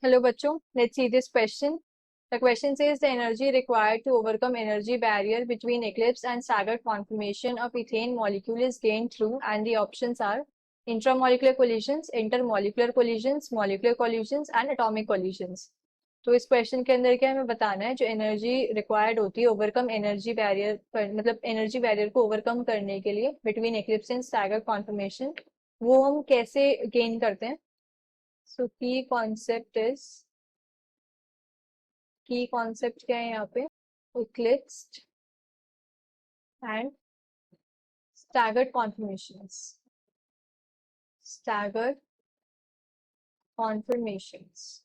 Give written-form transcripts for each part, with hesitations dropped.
Hello bachcho, let's see this question. The question says the energy required to overcome energy barrier between eclipse and staggered conformation of ethane molecule is gained through, and the options are intramolecular collisions, intermolecular collisions, molecular collisions and atomic collisions. तो इस question के अंदर क्या हमें बताना है, जो energy required होती है ओवरकम एनर्जी बैरियर मतलब एनर्जी बैरियर को ओवरकम करने के लिए between eclipse and staggered conformation, वो हम कैसे गेन करते हैं. सो की कॉन्सेप्ट क्या है यहाँ पे, इक्लिप्स्ड एंड स्टैगर्ड कॉन्फर्मेशंस. स्टैगर्ड कॉन्फर्मेशंस,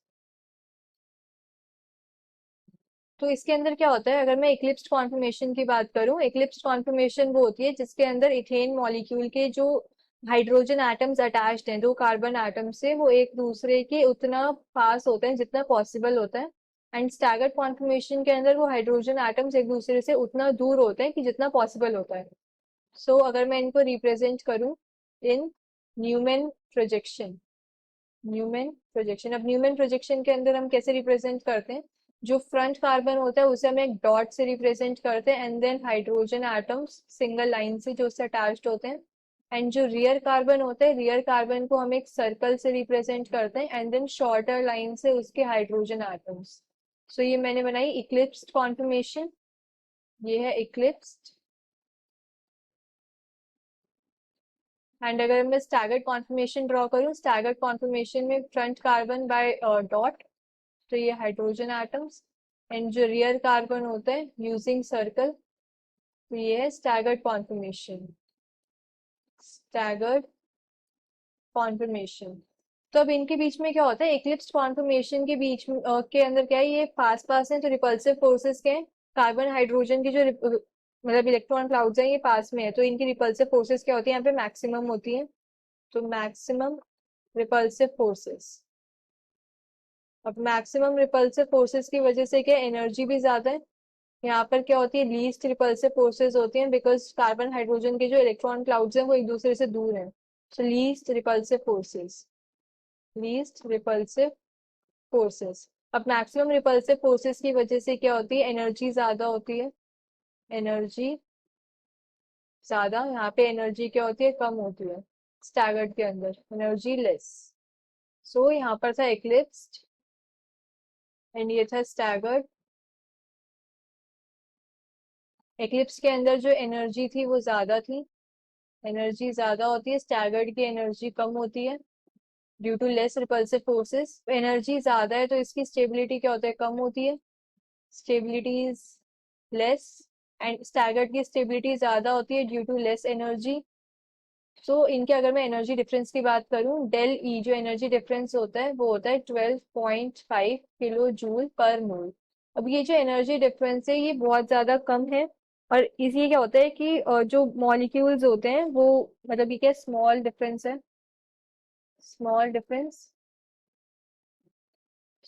तो इसके अंदर क्या होता है, अगर मैं इक्लिप्स्ड कॉन्फर्मेशन की बात करूं, इक्लिप्स्ड कॉन्फर्मेशन वो होती है जिसके अंदर इथेन मॉलिक्यूल के जो हाइड्रोजन एटम्स अटैच्ड हैं, दो कार्बन एटम से, वो एक दूसरे के उतना पास होते हैं जितना पॉसिबल होता है. एंड स्टैगर्ड कॉन्फर्मेशन के अंदर वो हाइड्रोजन एटम्स एक दूसरे से उतना दूर होते हैं कि जितना पॉसिबल होता है. सो अगर मैं इनको रिप्रेजेंट करूं इन न्यूमैन प्रोजेक्शन, अब न्यूमैन प्रोजेक्शन के अंदर हम कैसे रिप्रेजेंट करते हैं, जो फ्रंट कार्बन होता है उसे हम एक डॉट से रिप्रेजेंट करते हैं and then hydrogen atoms single line से जो उससे अटैच्ड होते हैं. एंड जो रियर कार्बन होता है, रियर कार्बन को हम एक सर्कल से रिप्रेजेंट करते हैं एंड देन शॉर्टर लाइन से उसके हाइड्रोजन एटम्स. सो ये मैंने बनाई इक्लिप्स्ड कॉन्फर्मेशन, ये है इक्लिप्स्ड. एंड अगर मैं स्टैगर्ड कॉन्फर्मेशन ड्रॉ करूं, स्टैगर्ड कॉन्फर्मेशन में फ्रंट कार्बन बाय डॉट, तो ये हाइड्रोजन एटम्स, एंड जो रियर कार्बन होता है यूजिंग सर्कल, तो ये है स्टैगर्ड कॉन्फर्मेशन. Staggered conformation. तो अब इनके बीच में क्या होता है, इक्लिप्स्ड कॉन्फर्मेशन के बीच में के अंदर क्या है, ये पास पास है, तो रिपल्सिव फोर्सेस के हैं. कार्बन हाइड्रोजन की जो मतलब इलेक्ट्रॉन क्लाउड्स हैं ये पास में है, तो इनकी रिपल्सिव फोर्सेस क्या होती है, यहाँ पे मैक्सिमम होती है. तो मैक्सिमम रिपल्सिव फोर्सेस. अब मैक्सिमम रिपल्सिव फोर्सेस की वजह से क्या एनर्जी भी ज्यादा है. यहाँ पर क्या होती है, लीस्ट रिपल्सिव फोर्सेस होती हैं बिकॉज कार्बन हाइड्रोजन के जो इलेक्ट्रॉन क्लाउड्स हैं वो एक दूसरे से दूर हैं. So least repulsive forces, least repulsive forces. अब मैक्सिमम रिपल्सिव फोर्सेस की वजह से क्या होती है, एनर्जी ज्यादा होती है. एनर्जी ज्यादा, यहाँ पे एनर्जी क्या होती है, कम होती है. स्टैगर्ड के अंदर एनर्जी लेस. सो यहाँ पर था इक्लिप्स्ड एंड ये था स्टैगर्ड. एक्लिप्स के अंदर जो एनर्जी थी वो ज्यादा थी, एनर्जी ज्यादा होती है. स्टैगर्ड की एनर्जी कम होती है due to less repulsive forces. Energy ज्यादा है तो इसकी स्टेबिलिटी क्या होता है, कम होती है. Stability is less. And staggered की स्टेबिलिटी ज्यादा होती है ड्यू टू लेस एनर्जी. सो इनके अगर मैं एनर्जी डिफरेंस की बात करूं, डेल ई जो एनर्जी डिफरेंस होता है वो होता है 12.5 किलो जूल पर मोल. अब ये जो एनर्जी डिफरेंस है ये बहुत ज्यादा कम है. और इसलिए क्या होता है कि जो मॉलिक्यूल्स होते हैं वो, मतलब ये क्या स्मॉल डिफरेंस है, स्मॉल डिफरेंस.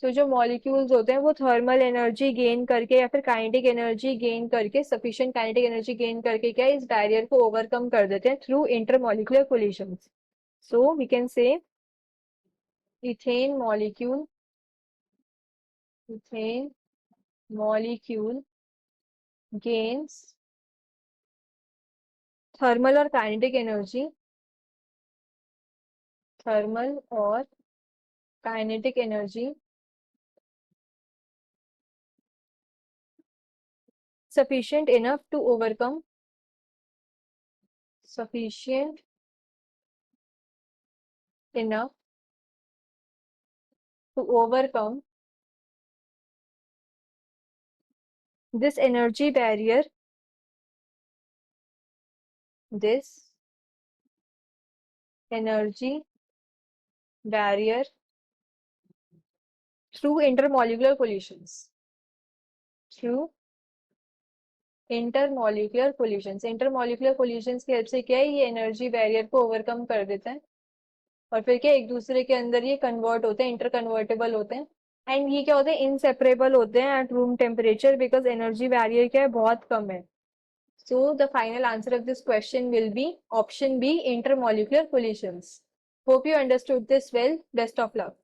तो जो मॉलिक्यूल्स होते हैं वो थर्मल एनर्जी गेन करके या फिर काइनेटिक एनर्जी गेन करके, सफिशिएंट काइनेटिक एनर्जी गेन करके क्या इस बैरियर को ओवरकम कर देते हैं through intermolecular collisions. So we can say ethane molecule, ethane molecule gains thermal और काइनेटिक एनर्जी, थर्मल और kinetic energy sufficient enough to overcome, sufficient enough to overcome this energy barrier, this energy barrier through intermolecular collisions, through intermolecular collisions. Intermolecular collisions की help से क्या है, ये energy barrier को overcome कर देते हैं और फिर क्या एक दूसरे के अंदर ये कन्वर्ट होते हैं, इंटर कन्वर्टेबल होते हैं. एंड ये क्या होते हैं, इनसेपरेबल होते हैं at room temperature because energy barrier क्या है, बहुत कम है. So the final answer of this question will be option B, intermolecular collisions. Hope you understood this well. Best of luck.